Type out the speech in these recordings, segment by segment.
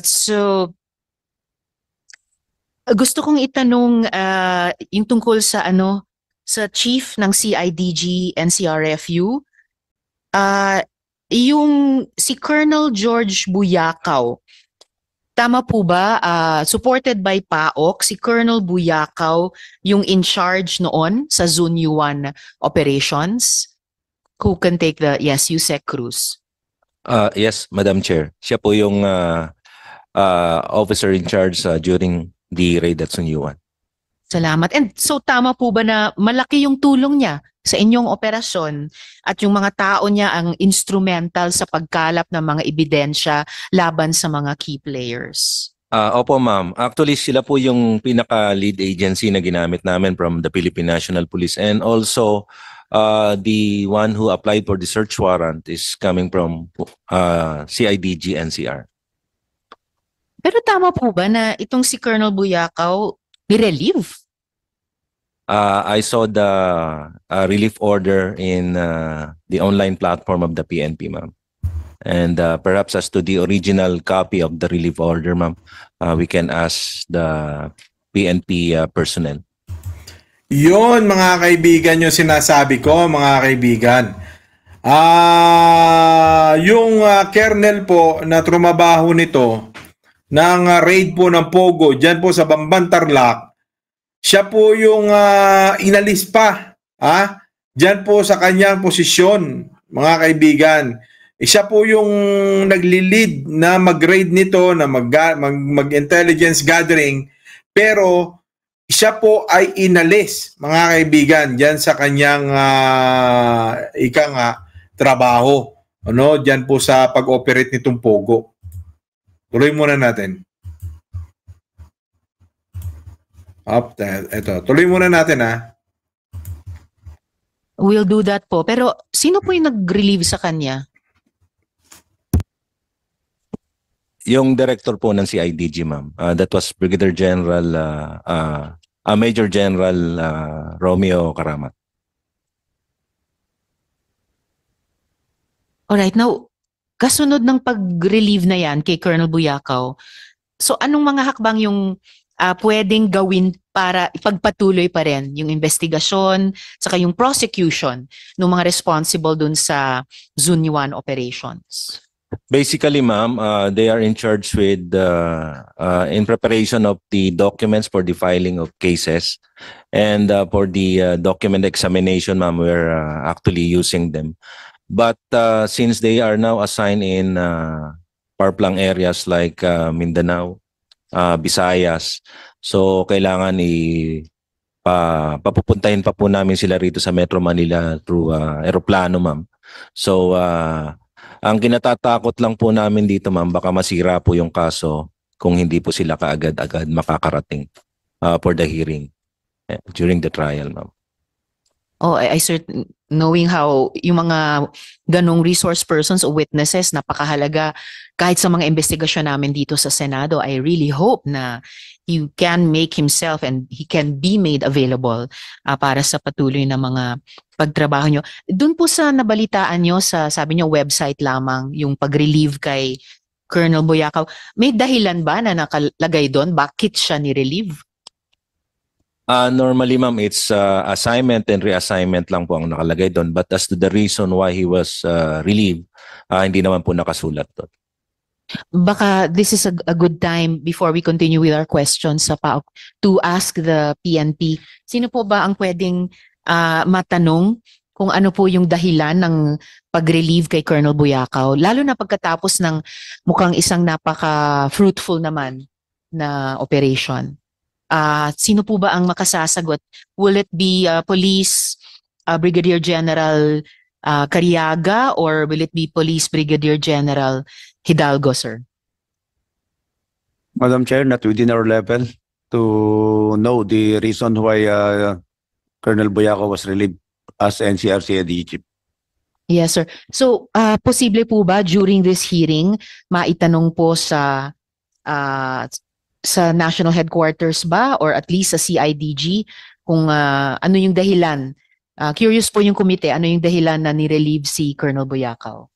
So gusto kong itanong yung tungkol sa sa chief ng CIDG NCRFU. Ah, yung si Colonel George Buyakaw, tama po ba? Supported by PAOK, si Colonel Buyakaw yung in charge noon sa Zone U1 operations? Who can take the, yes, Yusek Cruz. Yes, Madam Chair. Siya po yung officer in charge during the raid at Sunyuan. Salamat. And so tama po ba na malaki yung tulong niya sa inyong operasyon at yung mga tao niya ang instrumental sa pagkalap ng mga ebidensya laban sa mga key players? Opo, ma'am. Actually, sila po yung pinaka-lead agency na ginamit namin from the Philippine National Police, and also the one who applied for the search warrant is coming from CIDG NCR. Pero tama po ba na itong si Colonel Buyakaw ni-relieve? I saw the relief order in the online platform of the PNP, ma'am. And perhaps as to the original copy of the relief order, ma'am, we can ask the PNP personnel. Yun, mga kaibigan, yung sinasabi ko, mga kaibigan. Yung kernel po na trumabaho nito ng raid po ng Pogo dyan po sa Bamban Tarlac, siya po yung inalis pa dyan po sa kanyang posisyon, mga kaibigan. Siya po yung nagli-lead na mag-raid nito, na mag-intelligence gathering, pero siya po ay inalis, mga kaibigan, dyan sa kanyang trabaho. Dyan po sa pag-operate nitong Pogo. Tuloy muna natin. Tuloy muna natin We'll do that po. Pero sino po yung nag-relieve sa kanya? Yung director po ng CIDG, ma'am. That was Brigadier General, Major General Romeo Karamat. Alright, now, kasunod ng pag-relieve na yan kay Colonel Buyakaw, so anong mga hakbang yung pwedeng gawin para ipagpatuloy pa rin yung investigasyon saka yung prosecution ng mga responsible dun sa Zone 1 operations? Basically, ma'am, they are in charge with in preparation of the documents for the filing of cases, and for the document examination, ma'am, we're actually using them. But since they are now assigned in far-flung areas like Mindanao, Visayas, so kailangan papupuntahin pa po namin sila rito sa Metro Manila through aeroplano, ma'am. So ang kinatatakot lang po namin dito, ma'am, baka masira po yung kaso kung hindi po sila kaagad-agad makakarating for the hearing during the trial, ma'am. Oh, I certain knowing how yung mga ganong resource persons o witnesses napakahalaga kahit sa mga investigasyon namin dito sa Senado. I really hope na you can make himself and he can be made available para sa patuloy na mga pagtrabaho nyo. Doon po sa nabalitaan nyo sa sabi nyo website lamang yung pag-relieve kay Colonel Buyakaw, may dahilan ba na nakalagay doon? Bakit siya ni-relieve? Normally, ma'am, it's assignment and reassignment lang po ang nakalagay doon. But as to the reason why he was relieved, hindi naman po nakasulat doon. Baka this is a good time before we continue with our questions sa PAOK to ask the PNP. Sino po ba ang pwedeng matanong kung ano po yung dahilan ng pag-relieve kay Colonel Buyakaw? Lalo na pagkatapos ng mukhang isang napaka-fruitful naman na operation. Sino po ba ang makasasagot? Will it be Police Brigadier General Cariaga or will it be Police Brigadier General Hidalgo, sir? Madam Chair, not within our level to know the reason why Colonel Buyakaw was relieved as NCR CIDG. Yes, sir. So, posible po ba during this hearing maitanong po sa national headquarters ba or at least sa CIDG kung ano yung dahilan? Curious po yung komite, ano yung dahilan na ni-relieve si Colonel Buyakaw?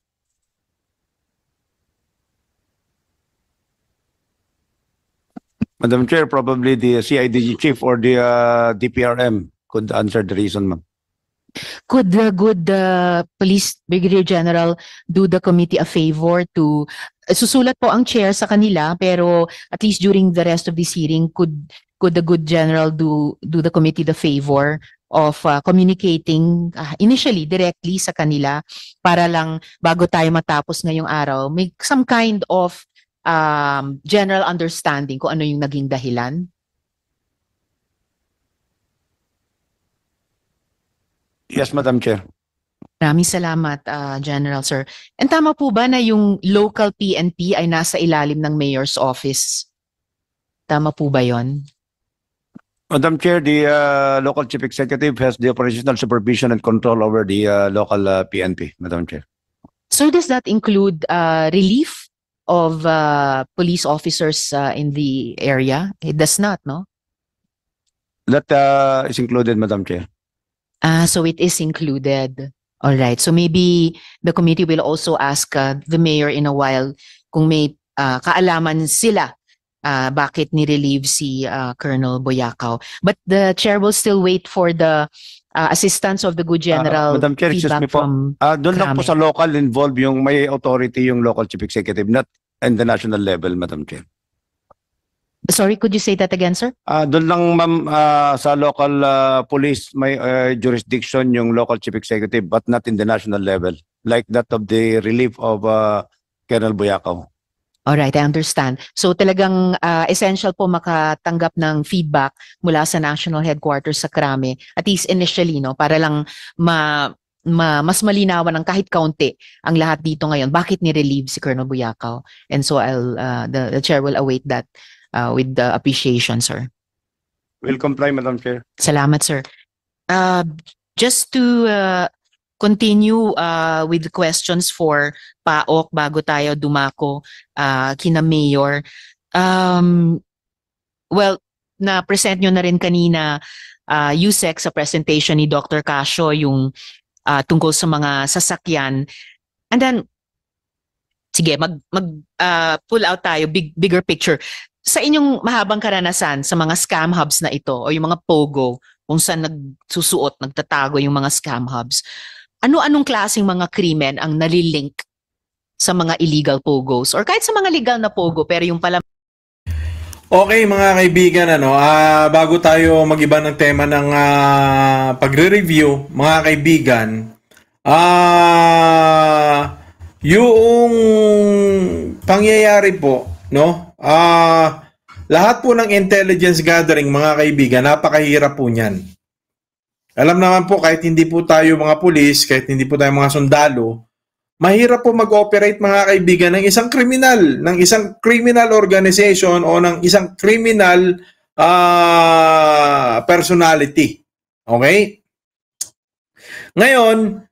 Madam Chair, probably the CIDG chief or the DPRM could answer the reason, ma'am. Could the good Police Brigadier General do the committee a favor to susulat po ang chair sa kanila, pero at least during the rest of this hearing, could the good general do the committee the favor of communicating initially directly sa kanila para lang bago tayo matapos ngayong araw, may some kind of general understanding kung ano yung naging dahilan? Yes, Madam Chair. Maraming salamat, General Sir. And tama po ba na yung local PNP ay nasa ilalim ng Mayor's Office? Tama po ba yon? Madam Chair, the local chief executive has the operational supervision and control over the local PNP, Madam Chair. So does that include relief of police officers in the area? It does not, no? That is included, Madam Chair. So it is included. All right. So maybe the committee will also ask the mayor in a while kung may kaalaman sila bakit ni-relieve si Colonel Boyacao. But the chair will still wait for the assistance of the good general Madam Chair, excuse me feedback po. from Doon lang po Krame. sa local involved yung may authority yung local chief executive, not in the national level, Madam Chair. Sorry, could you say that again, sir? Doon lang, ma'am, sa local police may jurisdiction yung local chief executive but not in the national level, like that of the relief of Colonel Boyacao. All right, I understand. So talagang essential po makatanggap ng feedback mula sa national headquarters sa Krame, at least initially, no, para lang mas malinawan ng kahit kaunti ang lahat dito ngayon. Bakit ni-relieve si Colonel Boyacao? And so the chair will await that with the appreciation, sir. Will comply, Madam Chair. Salamat, sir. Just to continue with the questions for PAOK bago tayo dumako kina Mayor. Well, na-present nyo na rin kanina, Yusek, sa presentation ni Dr. Casio, yung tungkol sa mga sasakyan. And then, sige, pull out tayo, bigger picture. Sa inyong mahabang karanasan sa mga scam hubs na ito o yung mga POGO kung saan nagsusuot, nagtatago yung mga scam hubs, ano-anong klaseng mga krimen ang nalilink sa mga illegal POGOs or kahit sa mga legal na POGO pero yung pala. Okay mga kaibigan, bago tayo mag-iba ng tema ng pagre-review, mga kaibigan, yung pangyayari po, no? Lahat po ng intelligence gathering, mga kaibigan, napakahirap po niyan. Alam naman po, kahit hindi po tayo mga pulis, kahit hindi po tayo mga sundalo, mahirap po mag-operate, mga kaibigan, ng isang criminal organization o ng isang criminal personality. Okay? Ngayon,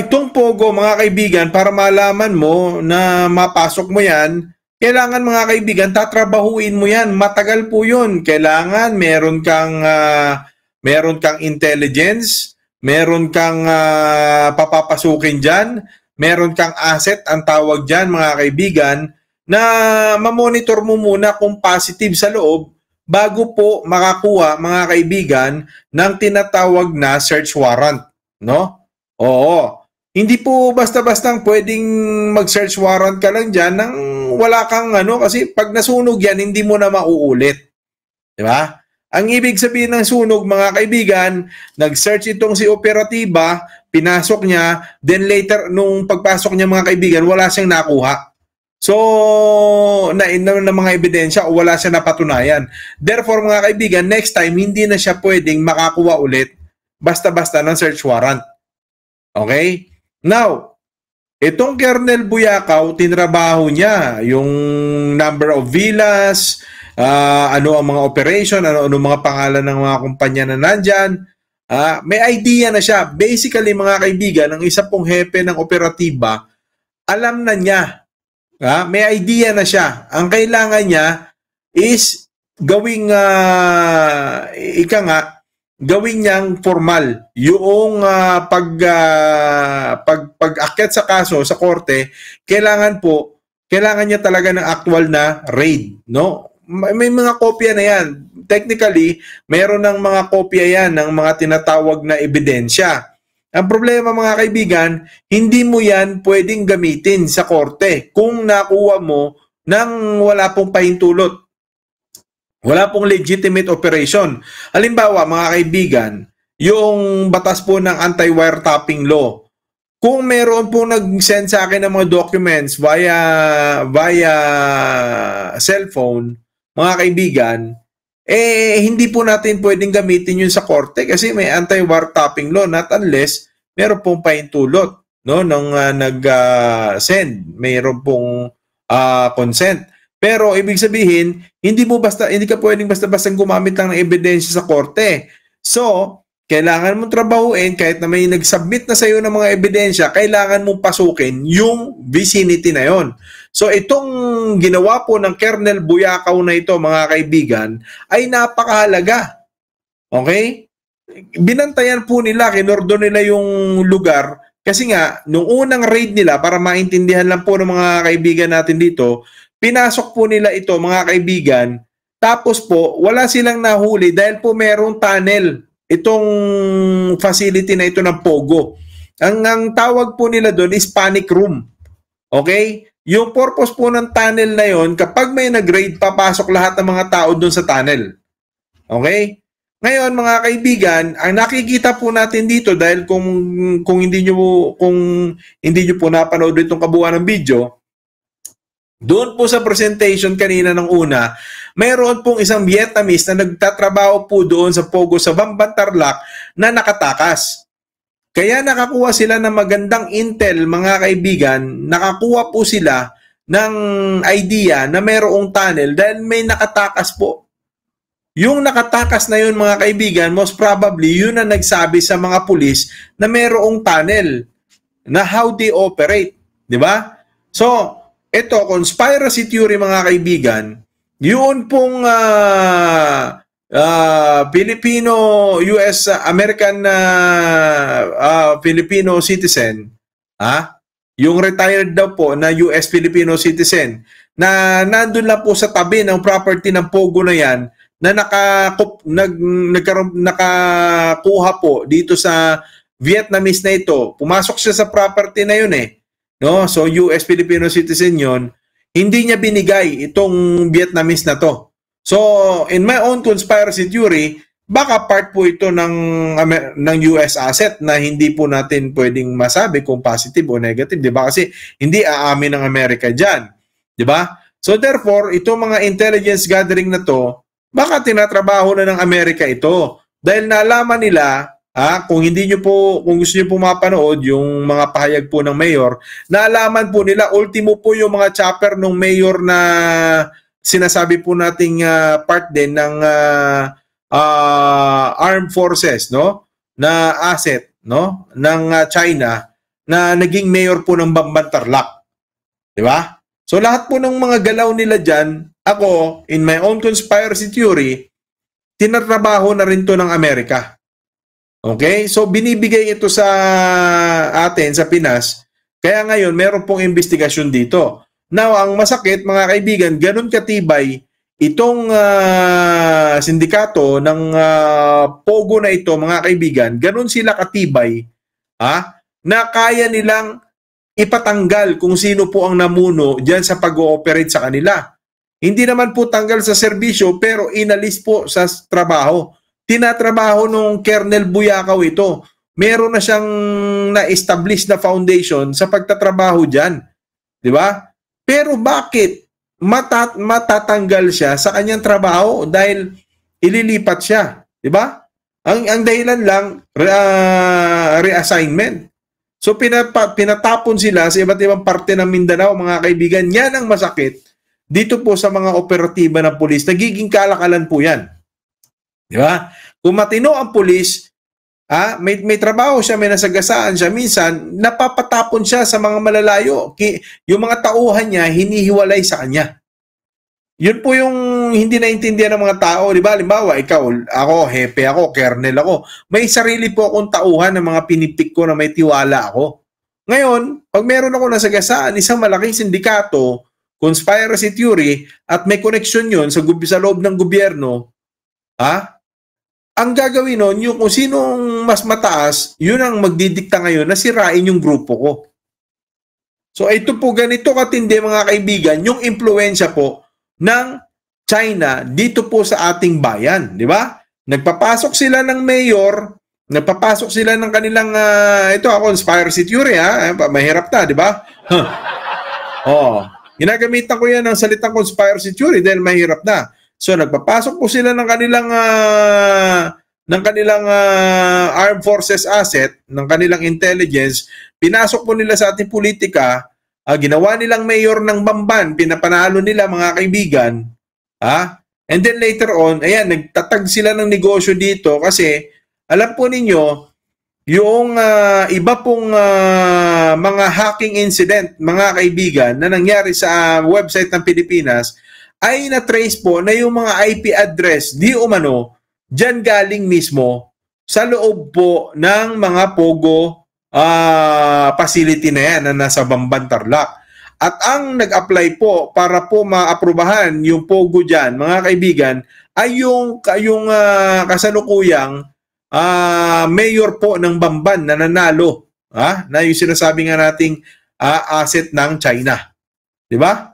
itong POGO, mga kaibigan, para malaman mo na mapasok mo yan, kailangan, mga kaibigan, tatrabahuin mo yan. Matagal po yun. Kailangan meron kang intelligence, meron kang papapasukin dyan, meron kang asset, ang tawag dyan, mga kaibigan, na mamonitor mo muna kung positive sa loob bago po makakuha, mga kaibigan, ng tinatawag na search warrant. No? Oo. Hindi po basta-bastang pwedeng mag-search warrant ka lang dyan nang wala kang kasi pag nasunog yan, hindi mo na mauulit. Diba? Ang ibig sabihin ng sunog, mga kaibigan, nag-search itong si operatiba, pinasok niya, then later, nung pagpasok niya, mga kaibigan, wala siyang nakuha. So, na mga ebidensya o wala siyang napatunayan. Therefore, mga kaibigan, next time, hindi na siya pwedeng makakuha ulit basta-basta ng search warrant. Okay? Now, itong Colonel Boyacao, tinrabaho niya yung number of villas, ano ang mga operation, ano mga pangalan ng mga kumpanya na nandyan. May idea na siya. Basically, mga kaibigan, ang isa pong hepe ng operatiba, alam na niya. May idea na siya. Ang kailangan niya is gawing, gawin niyang formal yung pag-akyat sa kaso sa korte. Kailangan niya talaga ng actual na raid, no? may mga kopya na yan. Technically, mayroon ng mga kopya yan ng mga tinatawag na ebidensya. Ang problema mga kaibigan, hindi mo yan pwedeng gamitin sa korte kung nakuha mo nang wala pong pahintulot. Wala pong legitimate operation. Halimbawa mga kaibigan, yung batas po ng anti-wiretapping law, kung meron po nag-send sa akin ng mga documents via cellphone, mga kaibigan, hindi po natin pwedeng gamitin yun sa korte kasi may anti-wiretapping law not unless meron pong pahintulot, no, nung nag-send, meron pong consent. Pero ibig sabihin, hindi ka pwedeng basta-basta gumamit lang ng ebidensya sa korte. So, kailangan mong trabahuin kahit na may nag-submit na sa iyo ng mga ebidensya, kailangan mong pasukin yung vicinity na yon. So itong ginawa po ng Colonel Buyakaw na ito mga kaibigan ay napakahalaga. Okay? Binantayan po nila, kinordon nila yung lugar kasi nga nung unang raid nila, para maintindihan lang po ng mga kaibigan natin dito, pinasok po nila ito mga kaibigan, tapos po wala silang nahuli dahil po merong tunnel itong facility na ito ng Pogo. Ang tawag po nila doon is panic room. Okay? Yung purpose po ng tunnel na yon, kapag may nag-raid, papasok lahat ng mga tao doon sa tunnel. Okay? Ngayon mga kaibigan, ang nakikita po natin dito dahil kung hindi niyo po napanood itong kabuuan ng video, doon po sa presentation kanina ng una, mayroon pong isang Vietnamese na nagtatrabaho po doon sa Pogo sa Bamban Tarlac na nakatakas. Kaya nakakuha sila ng magandang intel mga kaibigan, nakakuha po sila ng idea na mayroong tunnel dahil may nakatakas po. Yung nakatakas na yun mga kaibigan, most probably yun ang nagsabi sa mga pulis na mayroong tunnel na how they operate. Di ba? So, ito, conspiracy theory mga kaibigan, yun pong Filipino, US, American, Filipino citizen, yung retired daw po na US Filipino citizen, na nandun lang po sa tabi ng property ng Pogo na yan, na nakakuha po dito sa Vietnamese na ito. Pumasok siya sa property na yun no? So US Filipino citizen yon, hindi niya binigay itong Vietnamese na to. So in my own conspiracy theory, baka part po ito ng US asset na hindi po natin pwedeng masabi kung positive o negative, 'di ba? Kasi hindi aamin ng Amerika diyan, 'di ba? So therefore, itong mga intelligence gathering na to, baka tinatrabaho na ng Amerika ito dahil nalaman nila. Kung gusto niyo po mapanood yung mga pahayag po ng mayor, naalaman po nila ultimo po yung mga chopper ng mayor na sinasabi po nating part din ng armed forces, no? Na asset, no? Ng China na naging mayor po ng Bamban Tarlac. 'Di ba? So lahat po ng mga galaw nila diyan, ako in my own conspiracy theory, tinatrabaho na rin to ng Amerika. Okay? So, binibigay ito sa atin, sa Pinas. Kaya ngayon, meron pong investigasyon dito. Now, ang masakit, mga kaibigan, ganun katibay itong sindikato ng Pogo na ito, mga kaibigan, ganun sila katibay na kaya nilang ipatanggal kung sino po ang namuno dyan sa pag-ooperate sa kanila. Hindi naman po tanggal sa serbisyo, pero inalis po sa trabaho. Tinatrabaho nung Colonel Buyakaw ito. Meron na siyang na-establish na foundation sa pagtatrabaho dyan. Di ba? Pero bakit matatanggal siya sa kanyang trabaho dahil ililipat siya? Di ba? Ang dahilan lang, reassignment. So pinatapon sila sa iba't ibang parte ng Mindanao, mga kaibigan. Yan ang masakit dito po sa mga operatiba ng pulis. Nagiging kalakalan po yan. Di ba? Kung matino ang pulis, may trabaho siya, may nasagasaan siya, minsan napapatapon siya sa mga malalayo. Yung mga tauhan niya, hinihiwalay sa kanya. Yun po yung hindi naintindihan ng mga tao. Di ba? Halimbawa, ako, hepe ako, kernel ako. May sarili po akong tauhan ng mga pinipik ko na may tiwala ako. Ngayon, pag meron ako nasagasaan, isang malaking sindikato, conspiracy theory at may connection yun sa loob ng gobyerno, ang gagawin nun, yung kung sinong mas mataas, yun ang magdidikta ngayon na sirain yung grupo ko. So ito po, ganito katindi mga kaibigan, yung impluensya po ng China dito po sa ating bayan, di ba? Nagpapasok sila ng mayor, nagpapasok sila ng kanilang, ito ako, conspiracy theory mahirap na, di ba? Ginagamitan ko yan ng salitang conspiracy theory dahil mahirap na. So nagpapasok po sila ng kanilang armed forces asset, ng kanilang intelligence, pinasok po nila sa ating politika, ginawa nilang mayor ng Bamban, pinapanalo nila mga kaibigan, and then later on, ayan, nagtatag sila ng negosyo dito kasi alam po ninyo, yung iba pong mga hacking incident, mga kaibigan, na nangyari sa website ng Pilipinas, ay na-trace po na yung mga IP address, di umano, dyan galing mismo sa loob po ng mga Pogo facility na yan na nasa Bamban, Tarlac. At ang nag-apply po para po maaprubahan yung Pogo dyan, mga kaibigan, ay yung kasalukuyang mayor po ng Bamban na nanalo, na yung sinasabi nga nating asset ng China. Di ba?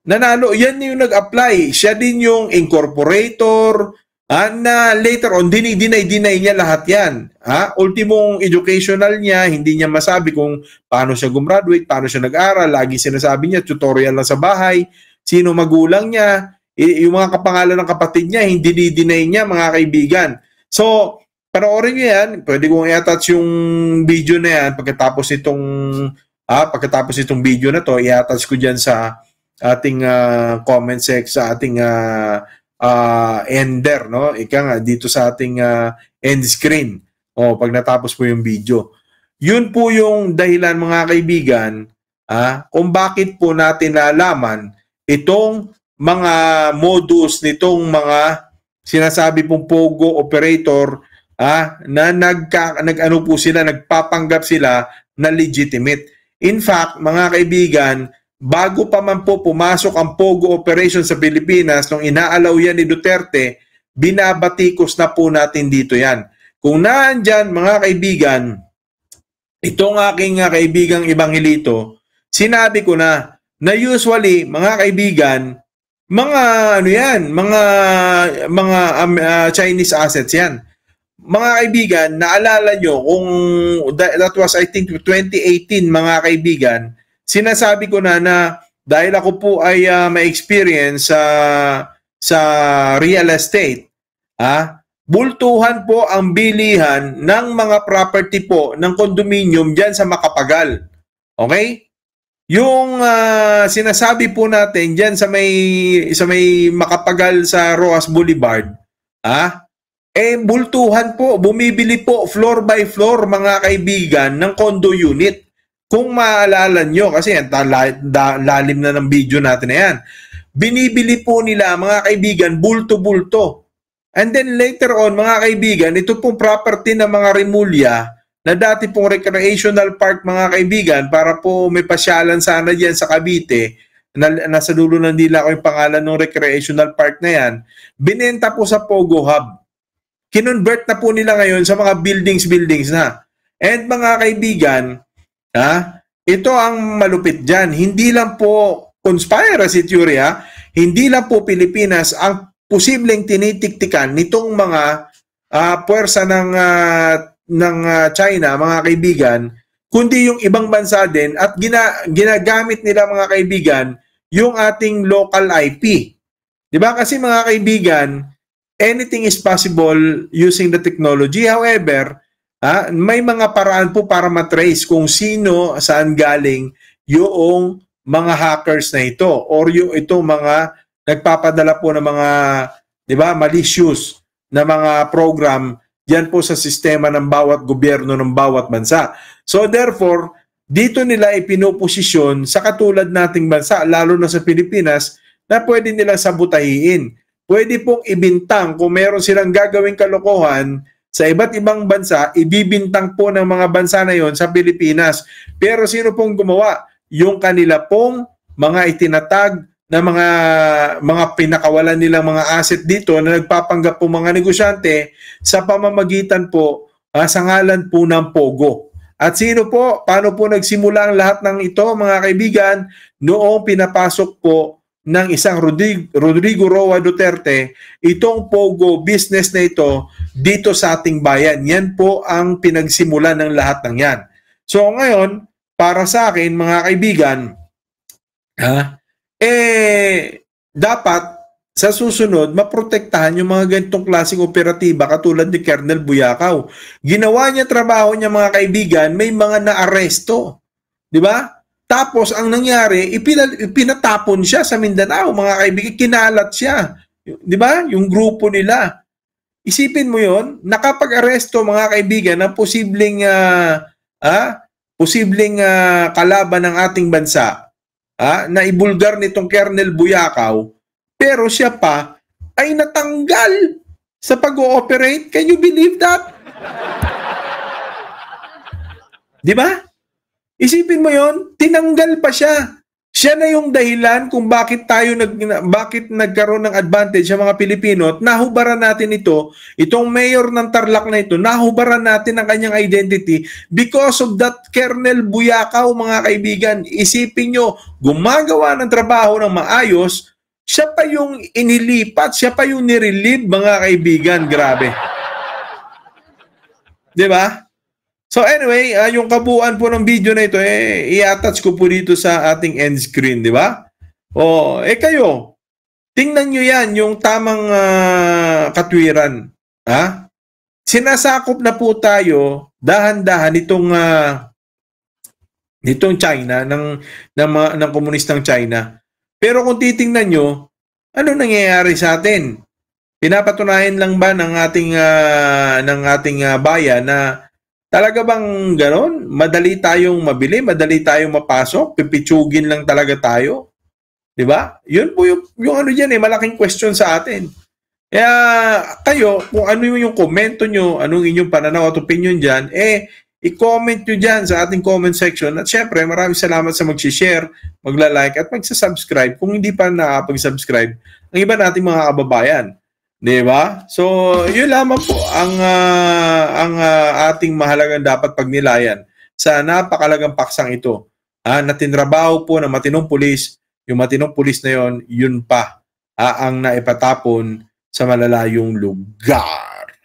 Nanalo, yan yung nag-apply. Siya din yung incorporator, na later on, dinay niya lahat yan. Ultimong educational niya, hindi niya masabi kung paano siya gumraduate, paano siya nag-aral. Lagi sinasabi niya, tutorial lang sa bahay, sino magulang niya, yung mga kapangalan ng kapatid niya, hindi dinay niya, mga kaibigan. So, panoorin niyo yan, pwede kong i-attach yung video na yan pagkatapos itong video na to, i-attach ko dyan sa ating comment section, sa ating ender, no? Ika nga, dito sa ating end screen. Pag natapos po yung video. Yun po yung dahilan, mga kaibigan, kung bakit po natin nalaman itong mga modus nitong mga sinasabi pong Pogo operator, na nag-ano po sila, nagpapanggap sila na legitimate. In fact, mga kaibigan, bago pa man po pumasok ang Pogo operation sa Pilipinas, nung inaalaw yan ni Duterte, binabatikos na po natin dito yan. Kung naandyan, mga kaibigan, itong aking kaibigang Ibanghilito, sinabi ko na usually, mga kaibigan, mga Chinese assets yan. Mga kaibigan, naalala nyo kung that was I think 2018, mga kaibigan, sinasabi ko na dahil ako po ay may experience sa real estate, bultuhan po ang bilihan ng mga property po ng condominium diyan sa Makapagal. Okay? Yung sinasabi po natin diyan sa may Makapagal sa Roas Boulevard, bultuhan po, bumibili po floor by floor, mga kaibigan, ng condo unit. Kung maalala nyo, kasi lalim na ng video natin na yan, binibili po nila, mga kaibigan, bulto-bulto. And then later on, mga kaibigan, ito pong property ng mga Rimulya, na dati pong recreational park, mga kaibigan, para po may pasyalan sana dyan sa Cavite, nasa dulo ng dila ko yung pangalan ng recreational park na yan, binenta po sa Pogo Hub. Kinonvert na po nila ngayon sa mga buildings na. And mga kaibigan, ito ang malupit dyan. Hindi lang po conspiracy theory, hindi lang po Pilipinas ang posibleng tinitiktikan nitong mga puwersa ng China, mga kaibigan, kundi yung ibang bansa din at ginagamit nila, mga kaibigan, yung ating local IP. Diba? Kasi mga kaibigan, anything is possible using the technology. However, may mga paraan po para matrace kung sino, saan galing yung mga hackers na ito or itong mga nagpapadala po ng mga, di ba, malicious na mga program diyan po sa sistema ng bawat gobyerno ng bawat bansa. So therefore, dito nila ipinoposisyon sa katulad nating bansa, lalo na sa Pilipinas, na pwede nila sabutahiin. Pwede pong ibintang kung meron silang gagawing kalokohan sa iba't ibang bansa, ibibintang po ng mga bansa na yon sa Pilipinas. Pero sino pong gumawa? Yung kanila pong mga itinatag na mga pinakawalan nilang mga asset dito na nagpapanggap po mga negosyante sa pamamagitan po sa ngalan po ng Pogo. At sino po? Paano po nagsimula ang lahat ng ito, mga kaibigan? Noong pinapasok po ng isang Rodrigo Roa Duterte itong Pogo business na ito dito sa ating bayan. Yan po ang pinagsimulan ng lahat ng yan. So ngayon, para sa akin, mga kaibigan, dapat sa susunod, maprotektahan yung mga ganitong klaseng operatiba katulad ni Colonel Buyakaw. Ginawa niya trabaho niya, mga kaibigan, may mga naaresto. Di ba? Tapos, ang nangyari, pinatapon siya sa Mindanao, mga kaibigan, kinalat siya. Di ba? Yung grupo nila. Isipin mo yon, nakapag-aresto, mga kaibigan, na posibleng kalaban ng ating bansa, na ibulgar nitong Colonel Buyakaw, pero siya pa ay natanggal sa pag-ooperate. Can you believe that? Di ba? Isipin mo yon, tinanggal pa siya. Siya na yung dahilan kung bakit nagkaroon ng advantage sa mga Pilipino at nahubaran natin itong mayor ng Tarlac na ito, nahubaran natin ang kanyang identity because of that Colonel Buyakaw, mga kaibigan. Isipin nyo, gumagawa ng trabaho ng maayos, siya pa yung inilipat, siya pa yung nirelieve, mga kaibigan. Grabe. Diba? So anyway, yung kabuuan po ng video na ito, i-attach ko po dito sa ating end screen, di ba? Kayo, tingnan nyo yan, yung tamang katwiran. Sinasakop na po tayo, dahan-dahan, nitong China, ng komunistang China. Pero kung titingnan nyo, ano nangyayari sa atin? Pinapatunayan lang ba ng ating bayan na talaga bang ganon? Madali tayong mabili, madali tayong mapasok, pipitsugin lang talaga tayo? 'Di ba? 'Yun po yung ano diyan, malaking question sa atin. Kaya kayo, kung ano yung komento nyo, anong inyong pananaw at opinion diyan, i-comment nyo dyan sa ating comment section. At syempre, maraming salamat sa mag-share, magla-like at mag-subscribe kung hindi pa nakapag-subscribe ang iba nating mga kababayan. Diba? So, yun lamang po ang ating mahalagang dapat pagnilayan sa napakalagang paksang ito. Na tinrabaho po ng matinong pulis, yung matinong pulis na yun pa ang naipatapon sa malalayong lugar.